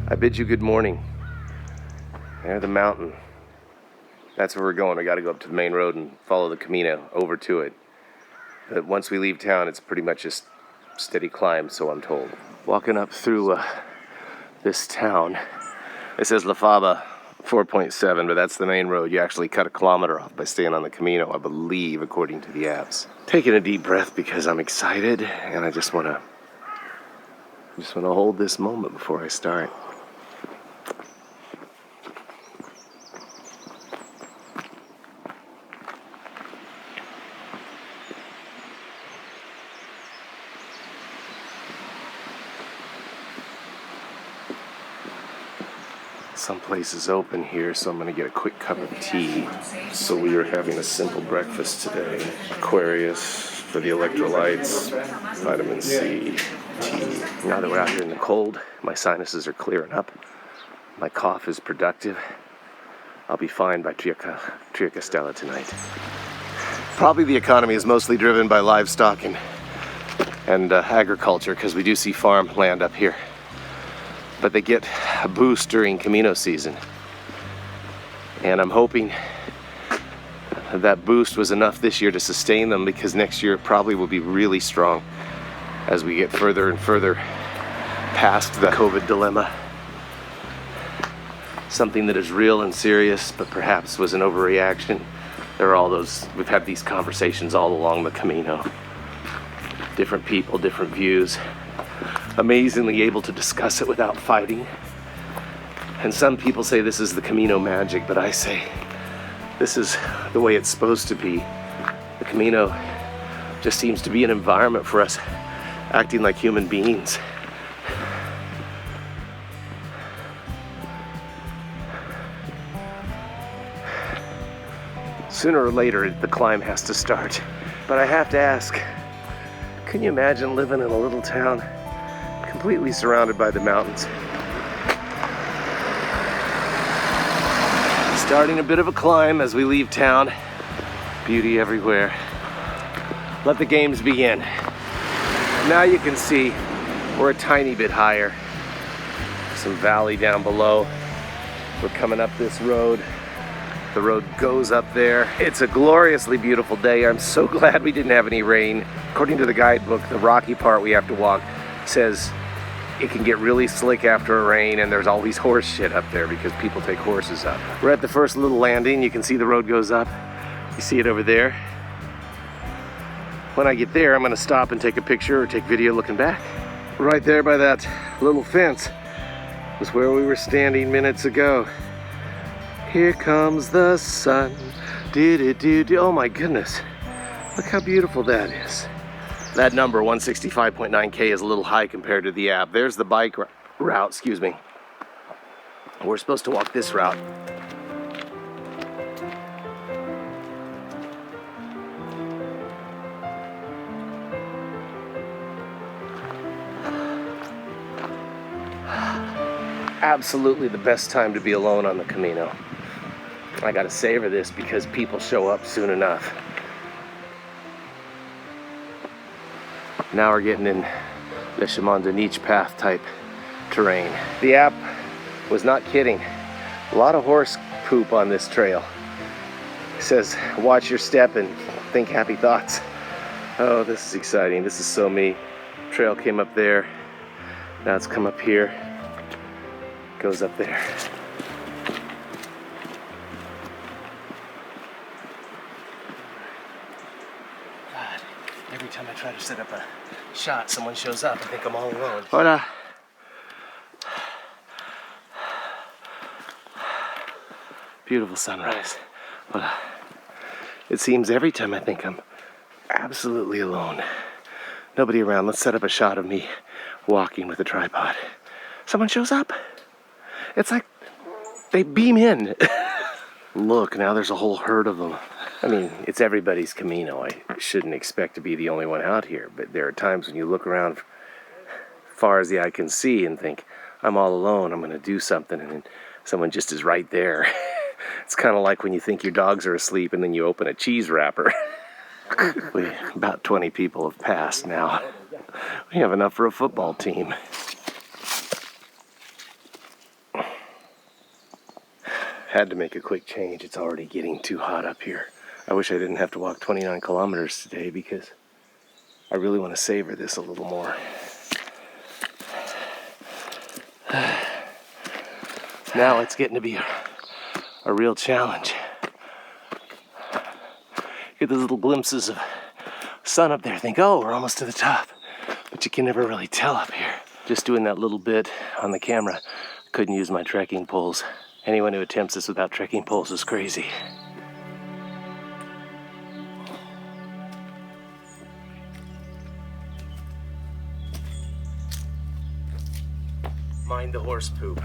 I bid you good morning. There, the mountain. That's where we're going. We got to go up to the main road and follow the Camino over to it. But once we leave town, it's pretty much just steady climb, so I'm told. Walking up through this town. It says La Faba 4.7, but that's the main road. You actually cut a kilometer off by staying on the Camino, I believe, according to the apps. Taking a deep breath because I'm excited, and I just want to hold this moment before I start. Some places open here, so I'm going to get a quick cup of tea. So we are having a simple breakfast today. Aquarius for the electrolytes, vitamin C, tea. Now that we're out here in the cold, my sinuses are clearing up. My cough is productive. I'll be fine by Triacastela tonight. Probably the economy is mostly driven by livestock and agriculture, because we do see farmland up here. But they get a boost during Camino season. And I'm hoping that boost was enough this year to sustain them, because next year it probably will be really strong as we get further and further past the COVID dilemma. Something that is real and serious, but perhaps was an overreaction. There are all those, we've had these conversations all along the Camino. Different people, different views. Amazingly able to discuss it without fighting. And some people say this is the Camino magic, but I say this is the way it's supposed to be. The Camino just seems to be an environment for us acting like human beings. Sooner or later, the climb has to start. But I have to ask, can you imagine living in a little town completely surrounded by the mountains? Starting a bit of a climb as we leave town. Beauty everywhere. Let the games begin. Now you can see we're a tiny bit higher. Some valley down below. We're coming up this road. The road goes up there. It's a gloriously beautiful day. I'm so glad we didn't have any rain. According to the guidebook, the rocky part we have to walk says it can get really slick after a rain, and there's always horse shit up there because people take horses up. We're at the first little landing. You can see the road goes up. You see it over there. When I get there, I'm gonna stop and take a picture or take video looking back. Right there by that little fence was where we were standing minutes ago. Here comes the sun. Oh my goodness. Look how beautiful that is. That number, 165.9K, is a little high compared to the app. There's the bike route, excuse me. We're supposed to walk this route. Absolutely the best time to be alone on the Camino. I gotta savor this because people show up soon enough. Now we're getting in the chemin de niche path type terrain. The app was not kidding. A lot of horse poop on this trail. It says, watch your step and think happy thoughts. Oh, this is exciting. This is so me. Trail came up there. Now it's come up here. Goes up there. God, every time I try to set up a shot, someone shows up. I think I'm all alone. Hola. Beautiful sunrise. Hola. It seems every time I think I'm absolutely alone. Nobody around. Let's set up a shot of me walking with a tripod. Someone shows up. It's like they beam in. Look, now there's a whole herd of them. I mean, it's everybody's Camino. I shouldn't expect to be the only one out here, but there are times when you look around far as the eye can see and think, I'm all alone, I'm gonna do something, and then someone just is right there. It's kind of like when you think your dogs are asleep and then you open a cheese wrapper. About 20 people have passed now. We have enough for a football team. Had to make a quick change. It's already getting too hot up here. I wish I didn't have to walk 29 kilometers today because I really want to savor this a little more. Now it's getting to be a real challenge. Get those little glimpses of sun up there. Think, oh, we're almost to the top. But you can never really tell up here. Just doing that little bit on the camera. Couldn't use my trekking poles. Anyone who attempts this without trekking poles is crazy. Mind the horse poop.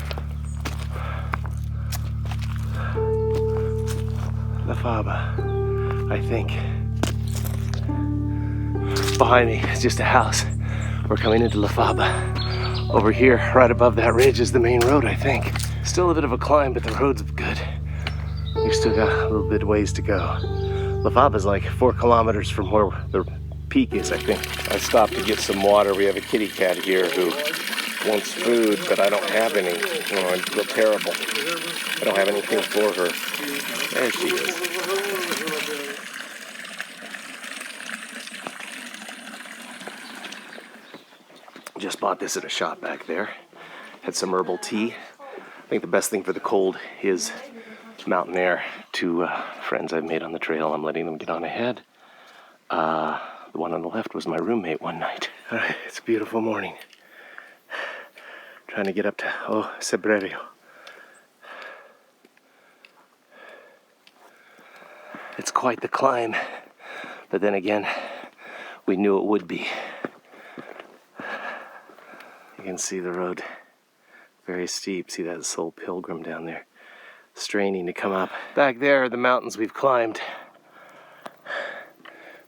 La Faba, I think. Behind me is just a house. We're coming into La Faba. Over here, right above that ridge, is the main road, I think. Still a bit of a climb, but the road's good. We've still got a little bit of ways to go. La Faba's like 4 kilometers from where the peak is, I think. I stopped to get some water. We have a kitty cat here who wants food, but I don't have any. You know, I feel terrible. I don't have anything for her. There she is. Just bought this at a shop back there. Had some herbal tea. I think the best thing for the cold is mountain air. 2 friends I've made on the trail. I'm letting them get on ahead. The one on the left was my roommate one night. All right, it's a beautiful morning. Trying to get up to Sebrerio. It's quite the climb, but then again, we knew it would be. You can see the road, very steep. See that soul pilgrim down there, straining to come up. Back there are the mountains we've climbed.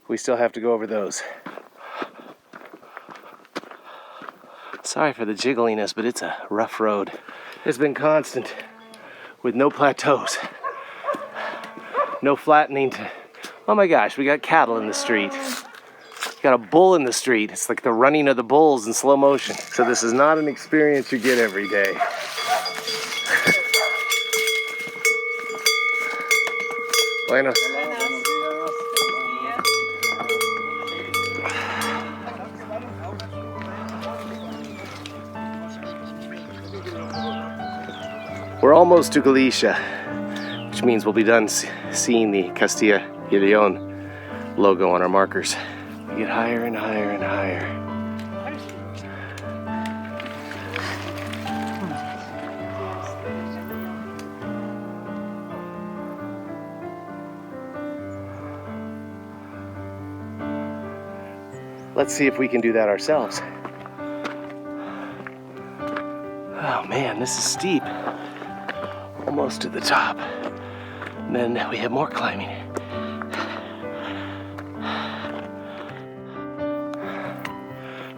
We still have to go over those. Sorry for the jiggliness, but it's a rough road. It's been constant, with no plateaus. No flattening to... Oh my gosh, we got cattle in the street. Got a bull in the street. It's like the running of the bulls in slow motion. So this is not an experience you get every day. Buenos. We're almost to Galicia, which means we'll be done seeing the Castilla y León logo on our markers. We get higher and higher and higher. Let's see if we can do that ourselves. Oh man, this is steep. Almost to the top. And then we have more climbing.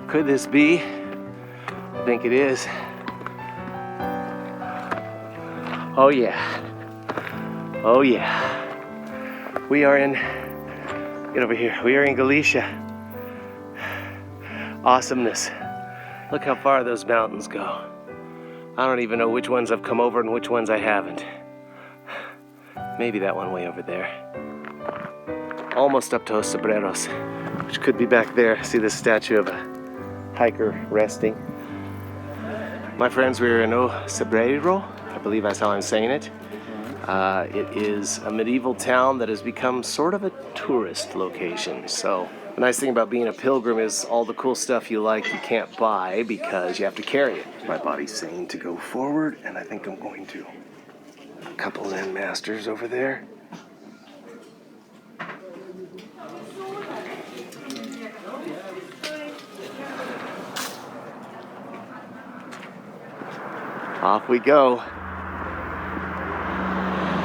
Could this be? I think it is. Oh yeah. Oh yeah. We are in, get over here, we are in Galicia. Awesomeness. Look how far those mountains go. I don't even know which ones I've come over and which ones I haven't. Maybe that one way over there. Almost up to Los Sobreros, which could be back there. See the statue of a hiker resting. My friends, we're in Sobrero. I believe that's how I'm saying it. It is a medieval town that has become sort of a tourist location. So the nice thing about being a pilgrim is all the cool stuff you like you can't buy because you have to carry it. My body's saying to go forward, and I think I'm going to. A couple Zen masters over there. Off we go.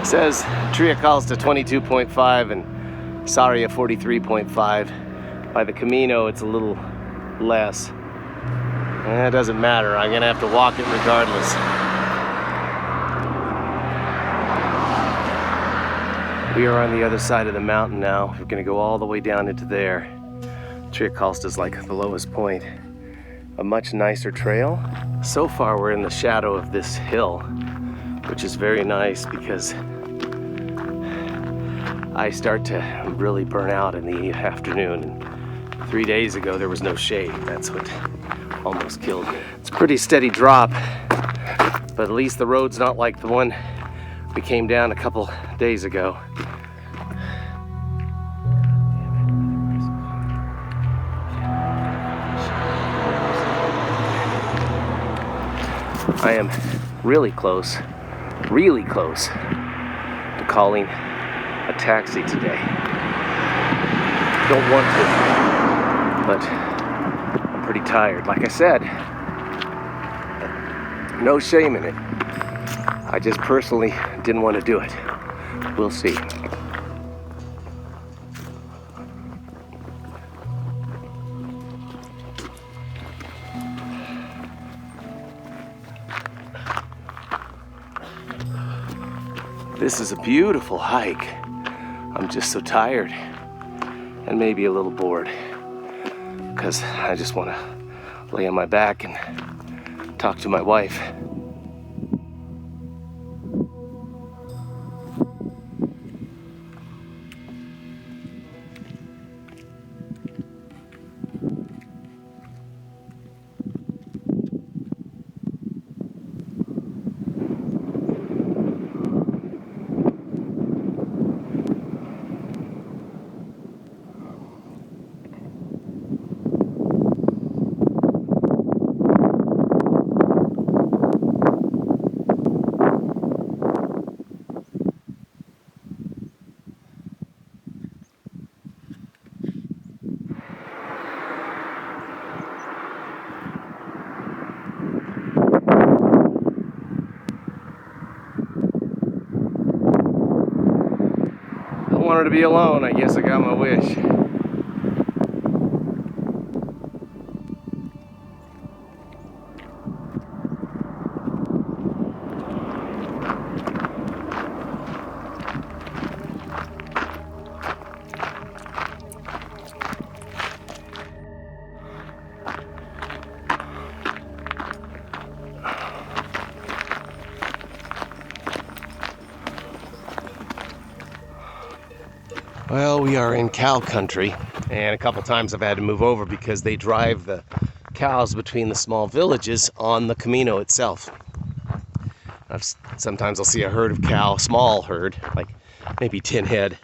It says Triacastela 22.5 and Sarria 43.5. By the Camino, it's a little less. It doesn't matter. I'm gonna have to walk it regardless. We are on the other side of the mountain now. We're gonna go all the way down into there. Triacastela is like the lowest point. A much nicer trail. So far we're in the shadow of this hill, which is very nice because I start to really burn out in the afternoon. And 3 days ago there was no shade. That's what almost killed me. It's a pretty steady drop, but at least the road's not like the one we came down a couple days ago. I am really close to calling a taxi today. Don't want to, but I'm pretty tired. Like I said, no shame in it. I just personally didn't want to do it. We'll see. This is a beautiful hike. I'm just so tired and maybe a little bored because I just want to lay on my back and talk to my wife. I wanted to be alone. I guess I got my wish. Well, we are in cow country, and a couple times I've had to move over because they drive the cows between the small villages on the Camino itself. Sometimes I'll see a herd of cow, small herd, like maybe 10 head,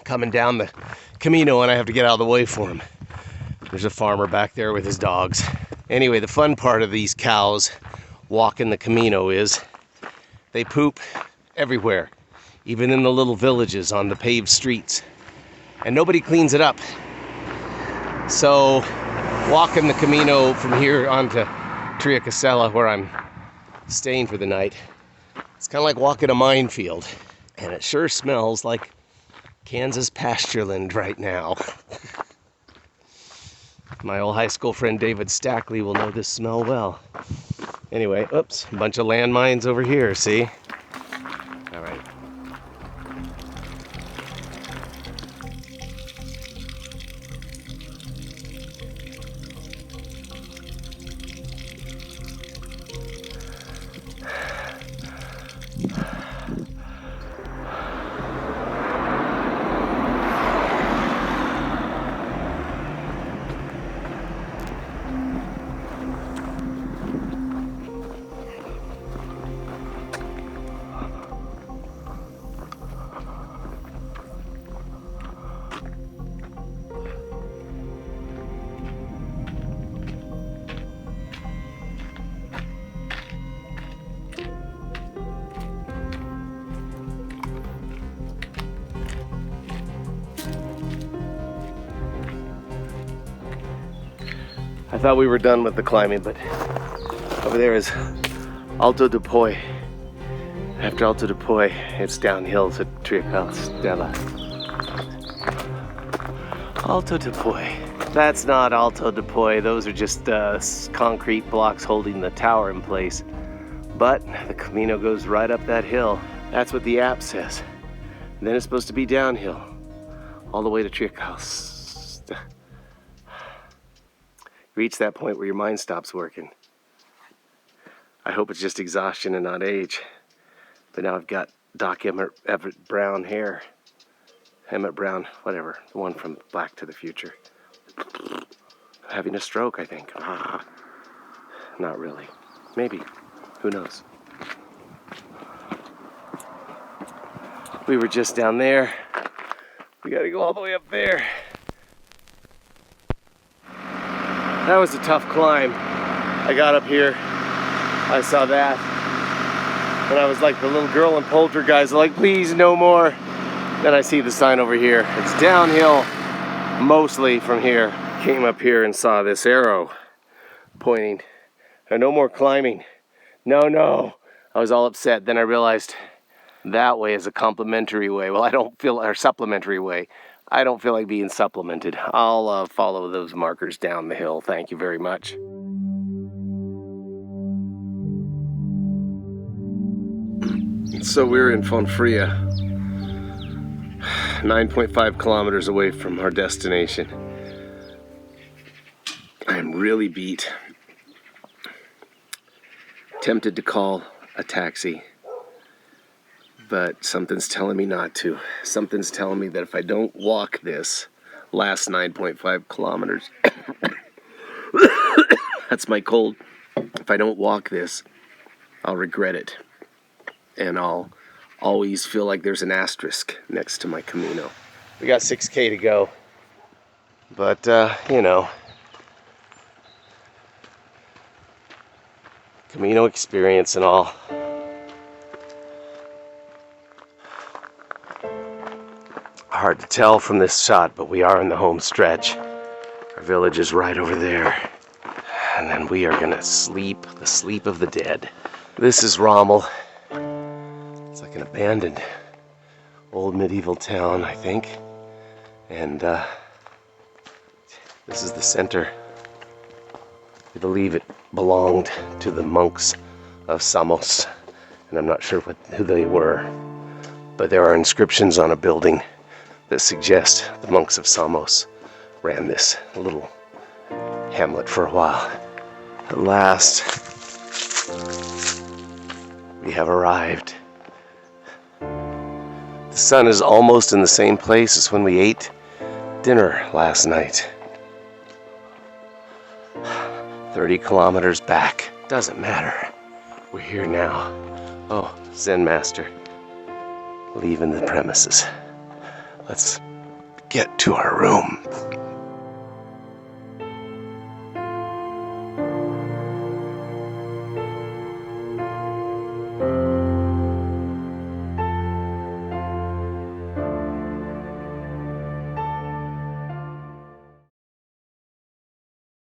coming down the Camino, and I have to get out of the way for them. There's a farmer back there with his dogs. Anyway, the fun part of these cows walking the Camino is they poop everywhere, even in the little villages on the paved streets, and nobody cleans it up. So walking the Camino from here onto Triacastela, where I'm staying for the night, it's kind of like walking a minefield, and it sure smells like Kansas pastureland right now. My old high school friend David Stackley will know this smell well. Anyway, oops, a bunch of landmines over here, see? All right. I thought we were done with the climbing, but over there is Alto de Poi. After Alto de Poi, it's downhill to Triacastela. Alto de Poi. That's not Alto de Poi. Those are just concrete blocks holding the tower in place. But the Camino goes right up that hill. That's what the app says. And then it's supposed to be downhill, all the way to Triacastela. Reach that point where your mind stops working. I hope it's just exhaustion and not age. But now I've got Doc Everett Brown hair. Emmett Brown, whatever. The one from Back to the Future. Having a stroke, I think. Not really. Maybe. Who knows? We were just down there. We gotta go all the way up there. That was a tough climb. I got up here. I saw that. And I was like the little girl in Poltergeist, like, please, no more. Then I see the sign over here. It's downhill, mostly from here. Came up here and saw this arrow pointing. No more climbing. No. I was all upset. Then I realized that way is a complimentary way. Well, or supplementary way. I don't feel like being supplemented. I'll follow those markers down the hill. Thank you very much. So we're in Ponferrada, 9.5 kilometers away from our destination. I'm really beat. Tempted to call a taxi, but something's telling me not to. Something's telling me that if I don't walk this last 9.5 kilometers, that's my cold. If I don't walk this, I'll regret it. And I'll always feel like there's an asterisk next to my Camino. We got 6K to go. But, you know, Camino experience and all. Hard to tell from this shot, but we are in the home stretch. Our village is right over there. And then we are gonna sleep the sleep of the dead. This is Rabanal. It's like an abandoned old medieval town, I think. And this is the center. I believe it belonged to the monks of Samos. And I'm not sure who they were. But there are inscriptions on a building that suggest the monks of Samos ran this little hamlet for a while. At last, we have arrived. The sun is almost in the same place as when we ate dinner last night. 30 kilometers back. Doesn't matter. We're here now. Oh, Zen Master. Leaving the premises. Let's get to our room.